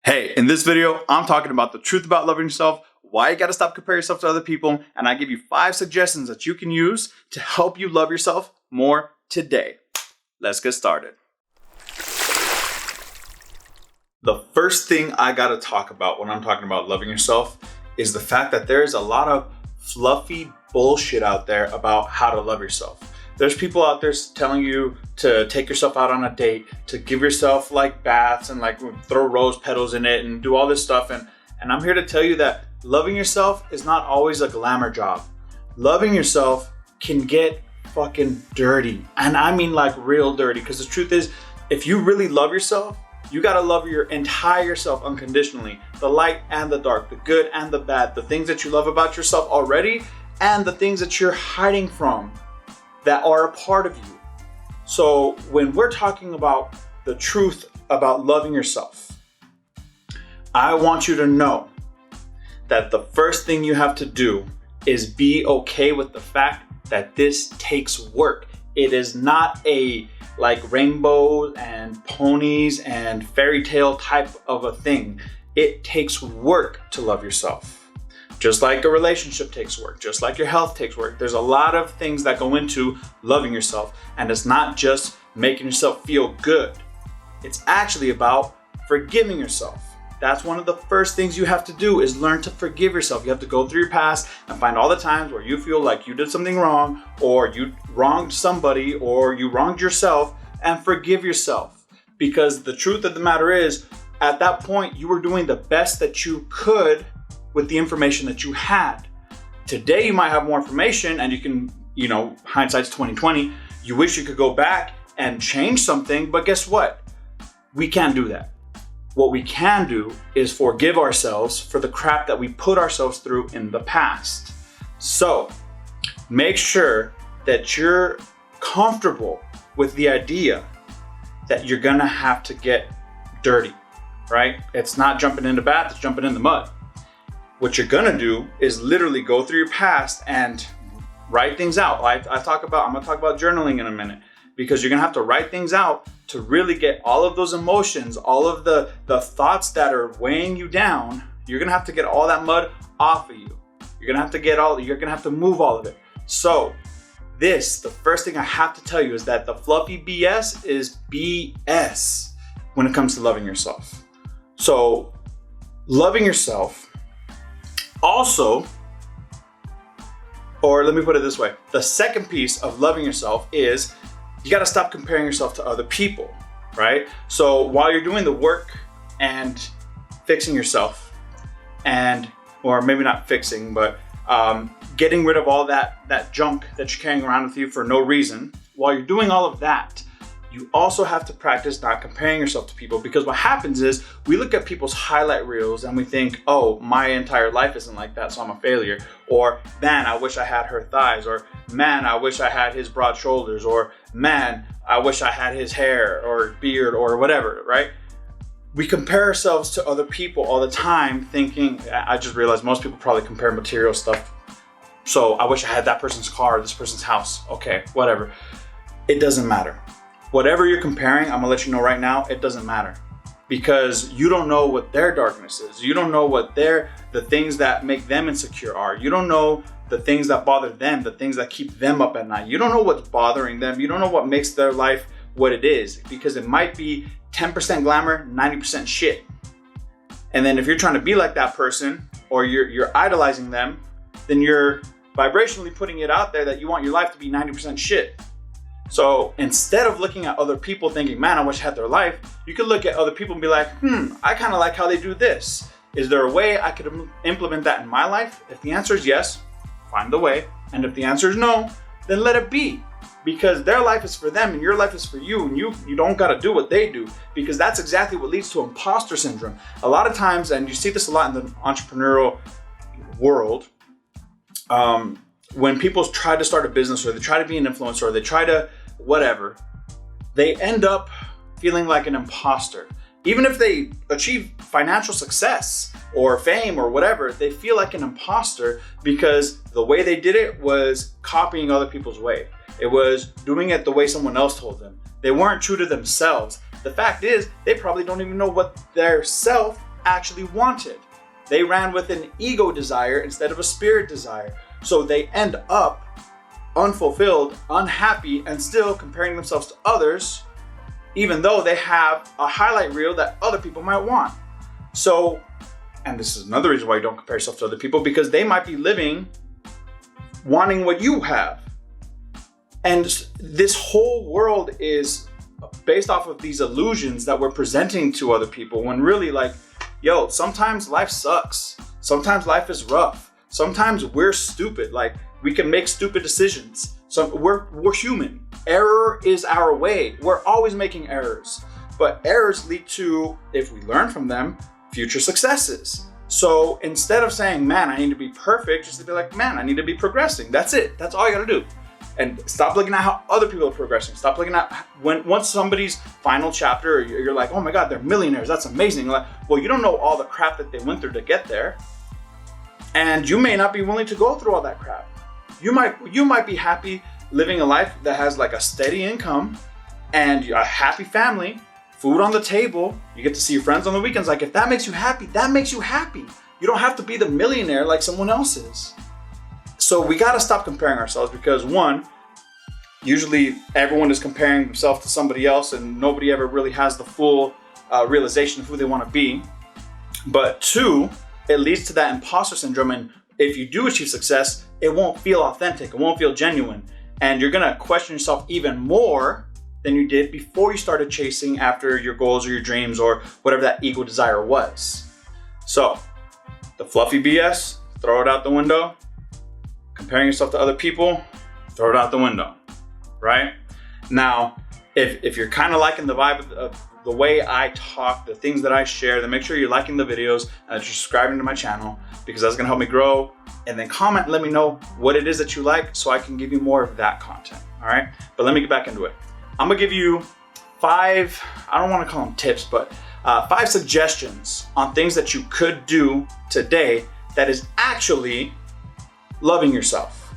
Hey, in this video, I'm talking about the truth about loving yourself, why you gotta stop comparing yourself to other people, and I give you 5 suggestions that you can use to help you love yourself more today. Let's get started. The first thing I gotta talk about when I'm talking about loving yourself is the fact that there's a lot of fluffy bullshit out there about how to love yourself. There's people out there telling you to take yourself out on a date, to give yourself like baths and like throw rose petals in it and do all this stuff. And I'm here to tell you that loving yourself is not always a glamour job. Loving yourself can get fucking dirty. And I mean like real dirty, because the truth is, if you really love yourself, you gotta love your entire self unconditionally. The light and the dark, the good and the bad, the things that you love about yourself already and the things that you're hiding from that are a part of you. So when we're talking about the truth about loving yourself, I want you to know that the first thing you have to do is be okay with the fact that this takes work. It is not a like rainbows and ponies and fairy tale type of a thing. It takes work to love yourself. Just like a relationship takes work, just like your health takes work. There's a lot of things that go into loving yourself, and it's not just making yourself feel good. It's actually about forgiving yourself. That's one of the first things you have to do, is learn to forgive yourself. You have to go through your past and find all the times where you feel like you did something wrong, or you wronged somebody, or you wronged yourself, and forgive yourself. Because the truth of the matter is, at that point, you were doing the best that you could with the information that you had. Today, you might have more information and you can, hindsight's 2020. You wish you could go back and change something, but guess what? We can't do that. What we can do is forgive ourselves for the crap that we put ourselves through in the past. So make sure that you're comfortable with the idea that you're gonna have to get dirty, right? It's not jumping in the bath, it's jumping in the mud. What you're gonna do is literally go through your past and write things out. I'm gonna talk about journaling in a minute, because you're gonna have to write things out to really get all of those emotions, all of the thoughts that are weighing you down. You're gonna have to get all that mud off of you. You're gonna have to move all of it. So the first thing I have to tell you is that the fluffy BS is BS when it comes to loving yourself. So loving yourself also, or let me put it this way, the second piece of loving yourself is you gotta stop comparing yourself to other people, right? So while you're doing the work and fixing yourself, or maybe not fixing, but getting rid of all that junk that you're carrying around with you for no reason, while you're doing all of that, you also have to practice not comparing yourself to people. Because what happens is we look at people's highlight reels and we think, oh, my entire life isn't like that, so I'm a failure. Or, man, I wish I had her thighs. Or, man, I wish I had his broad shoulders. Or, man, I wish I had his hair or beard or whatever, right? We compare ourselves to other people all the time, thinking, I just realized most people probably compare material stuff. So I wish I had that person's car or this person's house. Okay, whatever. It doesn't matter. Whatever you're comparing, I'm gonna let you know right now, it doesn't matter, because you don't know what their darkness is. You don't know what the things that make them insecure are. You don't know the things that bother them, the things that keep them up at night. You don't know what's bothering them. You don't know what makes their life what it is, because it might be 10% glamour, 90% shit. And then if you're trying to be like that person, or you're idolizing them, then you're vibrationally putting it out there that you want your life to be 90% shit. So instead of looking at other people thinking, man, I wish I had their life, you could look at other people and be like, I kind of like how they do this. Is there a way I could implement that in my life? If the answer is yes, find the way. And if the answer is no, then let it be. Because their life is for them and your life is for you, and you don't got to do what they do, because that's exactly what leads to imposter syndrome. A lot of times, and you see this a lot in the entrepreneurial world, when people try to start a business, or they try to be an influencer, or they try to whatever, they end up feeling like an imposter. Even if they achieve financial success or fame or whatever, they feel like an imposter because the way they did it was copying other people's way. It was doing it the way someone else told them. They weren't true to themselves. The fact is, they probably don't even know what their self actually wanted. They ran with an ego desire instead of a spirit desire. So they end up unfulfilled, unhappy, and still comparing themselves to others, even though they have a highlight reel that other people might want. So, and this is another reason why you don't compare yourself to other people, because they might be living wanting what you have. And this whole world is based off of these illusions that we're presenting to other people, when really, like, yo, sometimes life sucks. Sometimes life is rough. Sometimes we're stupid. Like, we can make stupid decisions. So we're human. Error is our way. We're always making errors. But errors lead to, if we learn from them, future successes. So instead of saying, man, I need to be perfect, just to be like, man, I need to be progressing. That's it. That's all you gotta do. And stop looking at how other people are progressing. Stop looking at once somebody's final chapter, you're like, oh my God, they're millionaires. That's amazing. Like, well, you don't know all the crap that they went through to get there. And you may not be willing to go through all that crap. You might be happy living a life that has like a steady income and a happy family, food on the table. You get to see your friends on the weekends. Like, if that makes you happy, that makes you happy. You don't have to be the millionaire like someone else is. So we got to stop comparing ourselves, because one, usually everyone is comparing themselves to somebody else and nobody ever really has the full realization of who they want to be. But two, it leads to that imposter syndrome. And if you do achieve success, it won't feel authentic. It won't feel genuine. And you're going to question yourself even more than you did before you started chasing after your goals or your dreams or whatever that ego desire was. So the fluffy BS, throw it out the window. Comparing yourself to other people, throw it out the window, right? Now, if you're kind of liking the vibe of the way I talk, the things that I share, then make sure you're liking the videos and that you're subscribing to my channel, because that's gonna help me grow. And then comment and let me know what it is that you like so I can give you more of that content, all right? But let me get back into it. I'm gonna give you 5, I don't wanna call them tips, but 5 suggestions on things that you could do today that is actually loving yourself.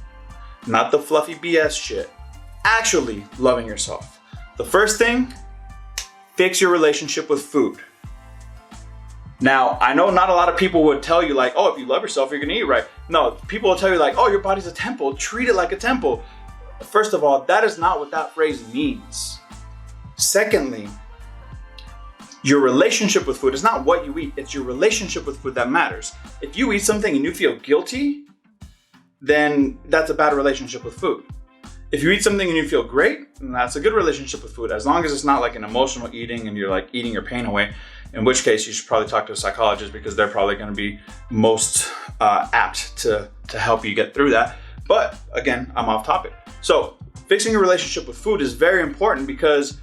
Not the fluffy BS shit. Actually loving yourself. The first thing, fix your relationship with food. Now, I know not a lot of people would tell you like, oh, if you love yourself, you're gonna eat right. No, people will tell you like, oh, your body's a temple, treat it like a temple. First of all, that is not what that phrase means. Secondly, your relationship with food is not what you eat, it's your relationship with food that matters. If you eat something and you feel guilty, then that's a bad relationship with food. If you eat something and you feel great, then that's a good relationship with food, as long as it's not like an emotional eating and you're like eating your pain away, in which case you should probably talk to a psychologist, because they're probably gonna be most apt to help you get through that. But again, I'm off topic. So fixing your relationship with food is very important, because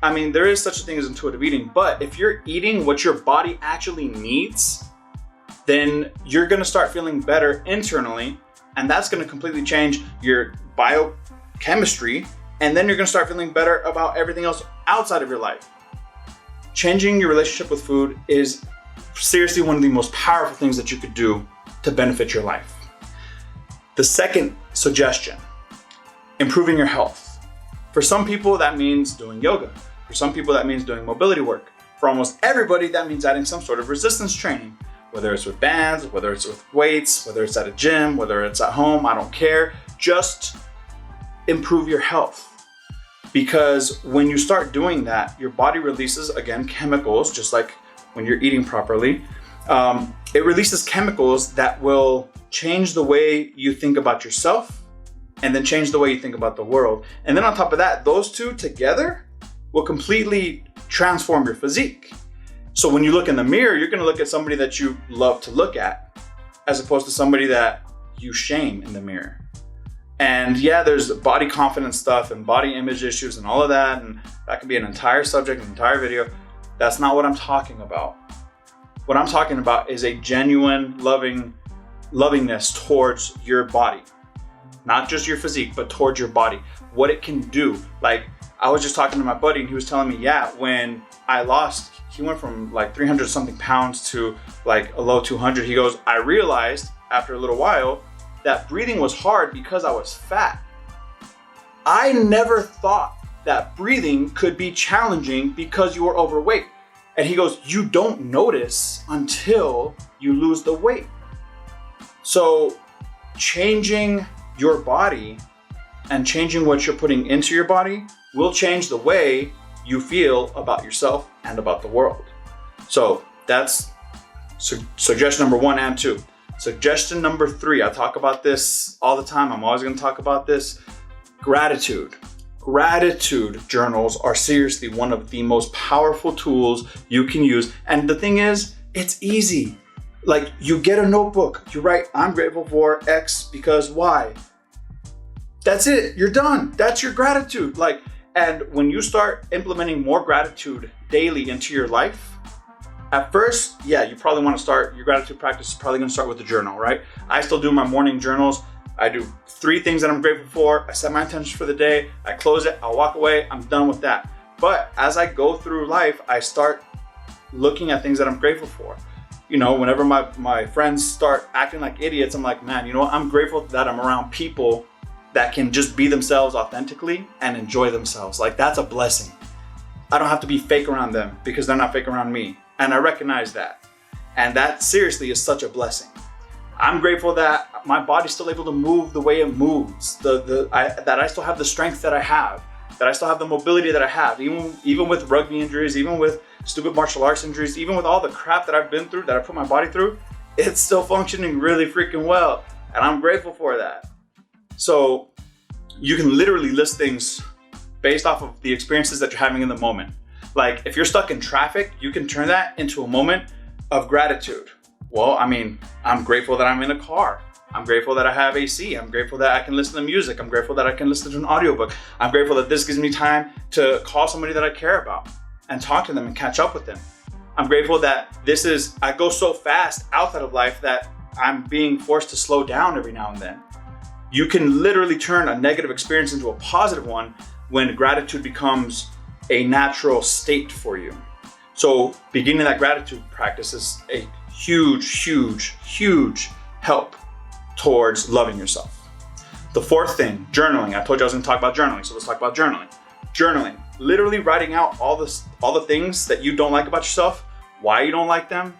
I mean, there is such a thing as intuitive eating, but if you're eating what your body actually needs, then you're gonna start feeling better internally. And that's going to completely change your biochemistry. And then you're going to start feeling better about everything else outside of your life. Changing your relationship with food is seriously one of the most powerful things that you could do to benefit your life. The second suggestion, improving your health. For some people, that means doing yoga. For some people, that means doing mobility work. For almost everybody, that means adding some sort of resistance training. Whether it's with bands, whether it's with weights, whether it's at a gym, whether it's at home, I don't care. Just improve your health. Because when you start doing that, your body releases, again, chemicals, just like when you're eating properly. It releases chemicals that will change the way you think about yourself, and then change the way you think about the world. And then on top of that, those two together will completely transform your physique. So when you look in the mirror, you're gonna look at somebody that you love to look at, as opposed to somebody that you shame in the mirror. And yeah, there's body confidence stuff and body image issues and all of that, and that could be an entire subject, an entire video. That's not what I'm talking about. What I'm talking about is a genuine lovingness towards your body. Not just your physique, but towards your body. What it can do. Like, I was just talking to my buddy and he was telling me, yeah, when I lost, he went from like 300 something pounds to like a low 200. He goes, I realized after a little while that breathing was hard because I was fat. I never thought that breathing could be challenging because you were overweight. And he goes, you don't notice until you lose the weight. So changing your body and changing what you're putting into your body will change the way you feel about yourself and about the world. So that's suggestion number 1 and 2. Suggestion number 3, I talk about this all the time. I'm always going to talk about this. Gratitude. Gratitude journals are seriously one of the most powerful tools you can use. And the thing is, it's easy. Like, you get a notebook, you write, I'm grateful for X because Y. That's it, you're done. That's your gratitude. Like, and when you start implementing more gratitude daily into your life, at first, yeah, you probably want to start, your gratitude practice is probably going to start with a journal, right? I still do my morning journals. I do 3 things that I'm grateful for. I set my intentions for the day. I close it. I'll walk away. I'm done with that. But as I go through life, I start looking at things that I'm grateful for. You know, whenever my friends start acting like idiots, I'm like, man, you know what? I'm grateful that I'm around people that can just be themselves authentically and enjoy themselves. Like, that's a blessing. I don't have to be fake around them because they're not fake around me. And I recognize that. And that seriously is such a blessing. I'm grateful that my body's still able to move the way it moves, that I still have the strength that I have, that I still have the mobility that I have, even with rugby injuries, even with stupid martial arts injuries, even with all the crap that I've been through, that I put my body through, it's still functioning really freaking well. And I'm grateful for that. So you can literally list things based off of the experiences that you're having in the moment. Like, if you're stuck in traffic, you can turn that into a moment of gratitude. Well, I mean, I'm grateful that I'm in a car. I'm grateful that I have AC. I'm grateful that I can listen to music. I'm grateful that I can listen to an audiobook. I'm grateful that this gives me time to call somebody that I care about and talk to them and catch up with them. I'm grateful that I go so fast outside of life that I'm being forced to slow down every now and then. You can literally turn a negative experience into a positive one when gratitude becomes a natural state for you. So beginning that gratitude practice is a huge, huge, huge help towards loving yourself. The 4th thing, journaling. I told you I was going to talk about journaling, so let's talk about journaling. Journaling, literally writing out all the things that you don't like about yourself, why you don't like them,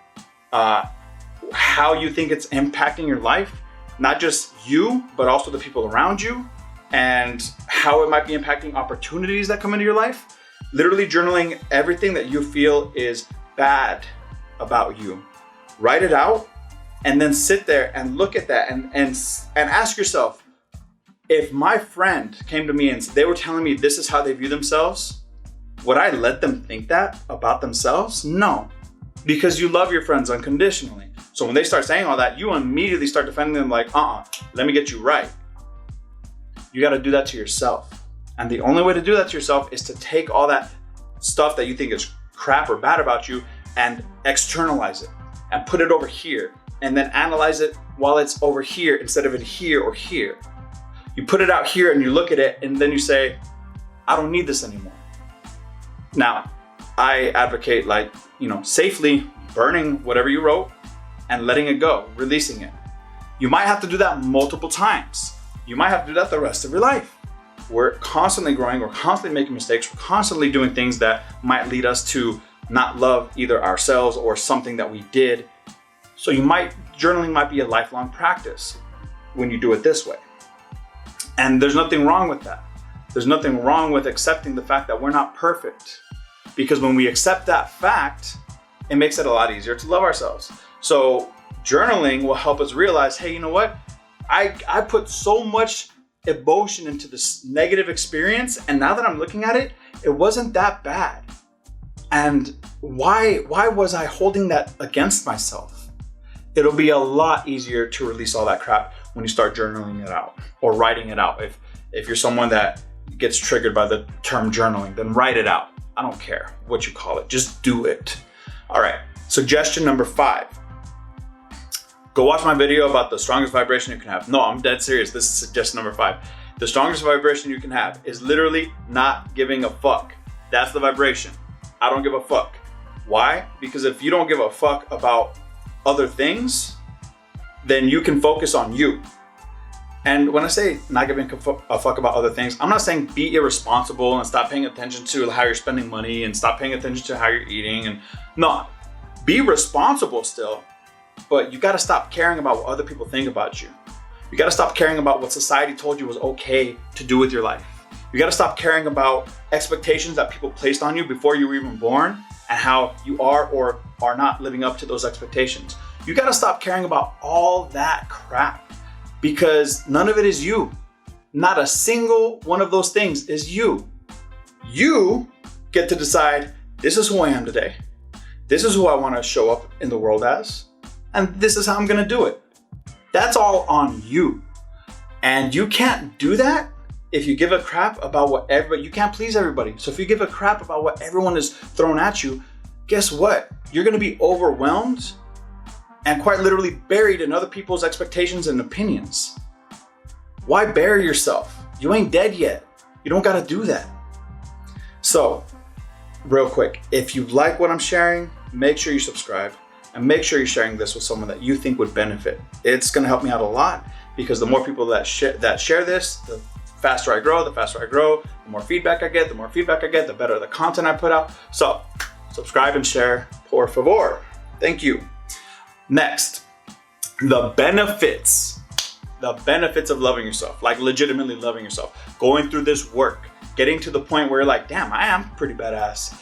how you think it's impacting your life, not just you, but also the people around you, and how it might be impacting opportunities that come into your life. Literally journaling everything that you feel is bad about you. Write it out and then sit there and look at that and ask yourself, if my friend came to me and they were telling me this is how they view themselves, would I let them think that about themselves? No, because you love your friends unconditionally. So when they start saying all that, you immediately start defending them like, let me get you right. You got to do that to yourself. And the only way to do that to yourself is to take all that stuff that you think is crap or bad about you and externalize it and put it over here and then analyze it while it's over here instead of in here or here. You put it out here and you look at it and then you say, I don't need this anymore. Now, I advocate safely burning whatever you wrote and letting it go, releasing it. You might have to do that multiple times. You might have to do that the rest of your life. We're constantly growing, we're constantly making mistakes, we're constantly doing things that might lead us to not love either ourselves or something that we did. So journaling might be a lifelong practice when you do it this way. And there's nothing wrong with that. There's nothing wrong with accepting the fact that we're not perfect. Because when we accept that fact, it makes it a lot easier to love ourselves. So journaling will help us realize, hey, you know what? I put so much emotion into this negative experience, and now that I'm looking at it, it wasn't that bad. And why was I holding that against myself? It'll be a lot easier to release all that crap when you start journaling it out or writing it out. If you're someone that gets triggered by the term journaling, then write it out. I don't care what you call it, just do it. All right, suggestion number 5. Go watch my video about the strongest vibration you can have. No, I'm dead serious. This is suggestion number 5. The strongest vibration you can have is literally not giving a fuck. That's the vibration. I don't give a fuck. Why? Because if you don't give a fuck about other things, then you can focus on you. And when I say not giving a fuck about other things, I'm not saying be irresponsible and stop paying attention to how you're spending money and stop paying attention to how you're eating. And no, be responsible still, but you got to stop caring about what other people think about you. You got to stop caring about what society told you was okay to do with your life. You got to stop caring about expectations that people placed on you before you were even born and how you are or are not living up to those expectations. You got to stop caring about all that crap because none of it is you. Not a single one of those things is you. You get to decide, this is who I am today. This is who I want to show up in the world as, and this is how I'm going to do it. That's all on you. And you can't do that if you give a crap about what everybody, you can't please everybody. So if you give a crap about what everyone is throwing at you, guess what? You're going to be overwhelmed and quite literally buried in other people's expectations and opinions. Why bury yourself? You ain't dead yet. You don't got to do that. So, real quick, if you like what I'm sharing, make sure you subscribe and make sure you're sharing this with someone that you think would benefit. It's going to help me out a lot because the more people that share this, the faster I grow, the more feedback I get, the better the content I put out. So, subscribe and share, por favor. Thank you. Next, the benefits of loving yourself, like legitimately loving yourself, going through this work, getting to the point where you're like, damn, I am pretty badass.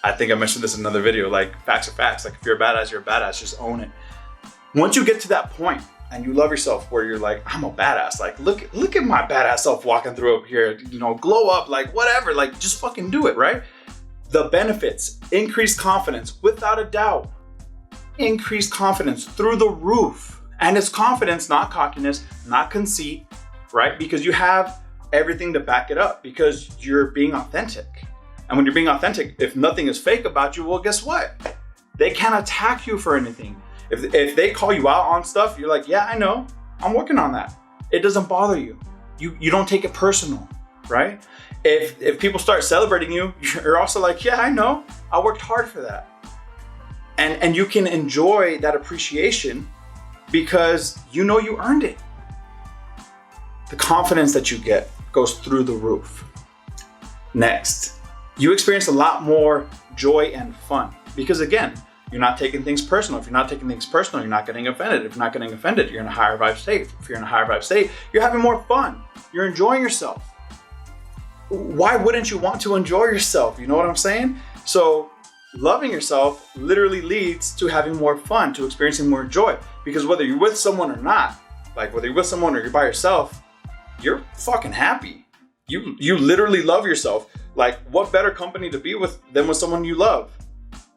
I think I mentioned this in another video, like facts are facts. Like if you're a badass, you're a badass, just own it. Once you get to that point and you love yourself where you're like, I'm a badass, like look at my badass self walking through up here, glow up, like whatever, like just fucking do it, right? The benefits, increased confidence, without a doubt. Increased confidence through the roof. And it's confidence, not cockiness, not conceit, right? Because you have everything to back it up because you're being authentic. And when you're being authentic, if nothing is fake about you, well, guess what? They can't attack you for anything. If they call you out on stuff, you're like, yeah, I know, I'm working on that. It doesn't bother you. You don't take it personal, right? If people start celebrating you, you're also like, yeah, I know, I worked hard for that. And you can enjoy that appreciation because you know you earned it. The confidence that you get goes through the roof. Next, you experience a lot more joy and fun because again, you're not taking things personal. If you're not taking things personal, you're not getting offended. If you're not getting offended, you're in a higher vibe state. If you're in a higher vibe state, you're having more fun. You're enjoying yourself. Why wouldn't you want to enjoy yourself? You know what I'm saying? So loving yourself literally leads to having more fun, to experiencing more joy. Because whether you're with someone or not, like whether you're with someone or you're by yourself, you're fucking happy. You literally love yourself. Like what better company to be with than with someone you love?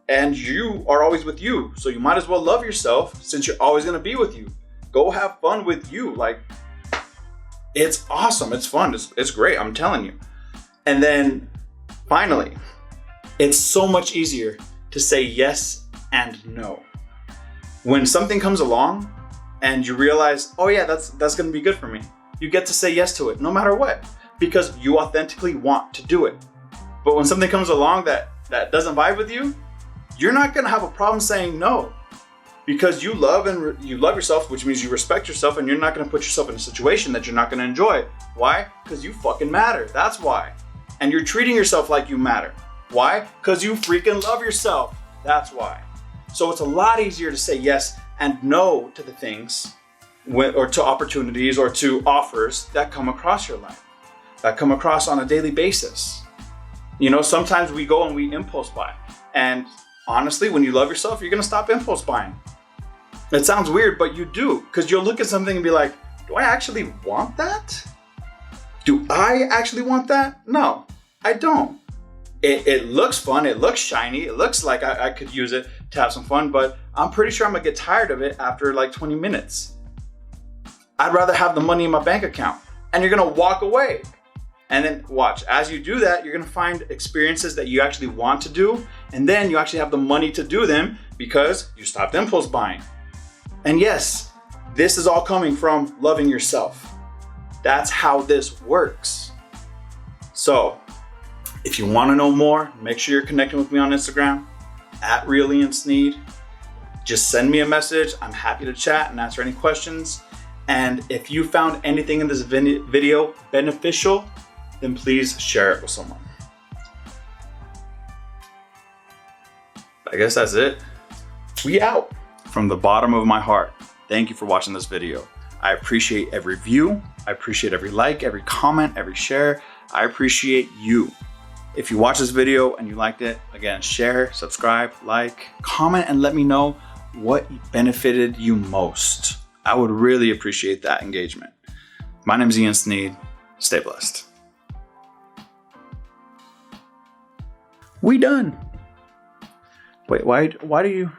And you are always with you. So you might as well love yourself since you're always going to be with you. Go have fun with you. Like it's awesome. It's fun. It's great. I'm telling you. And then finally, it's so much easier to say yes and no. When something comes along and you realize, oh yeah, that's going to be good for me. You get to say yes to it no matter what because you authentically want to do it. But when something comes along that doesn't vibe with you, you're not going to have a problem saying no because you love yourself, which means you respect yourself and you're not going to put yourself in a situation that you're not going to enjoy. Why? Because you fucking matter. That's why. And you're treating yourself like you matter. Why? Because you freaking love yourself. That's why. So it's a lot easier to say yes and no to the things or to opportunities or to offers that come across your life, that come across on a daily basis. Sometimes we go and we impulse buy. And honestly, when you love yourself, you're going to stop impulse buying. It sounds weird, but you do, because you'll look at something and be like, do I actually want that? Do I actually want that? No, I don't. It looks fun. It looks shiny. It looks like I could use it to have some fun, but I'm pretty sure I'm going to get tired of it after like 20 minutes. I'd rather have the money in my bank account. And you're going to walk away. And then watch, as you do that, you're going to find experiences that you actually want to do. And then you actually have the money to do them because you stopped impulse buying. And yes, this is all coming from loving yourself. That's how this works. So if you want to know more, make sure you're connecting with me on Instagram at RealIanSneed. Just send me a message. I'm happy to chat and answer any questions. And if you found anything in this video beneficial, then please share it with someone. I guess that's it. We out. From the bottom of my heart, thank you for watching this video. I appreciate every view. I appreciate every like, every comment, every share. I appreciate you. If you watch this video and you liked it, again, share, subscribe, like, comment, and let me know what benefited you most. I would really appreciate that engagement. My name is Ian Sneed. Stay blessed. We done. Wait, why do you...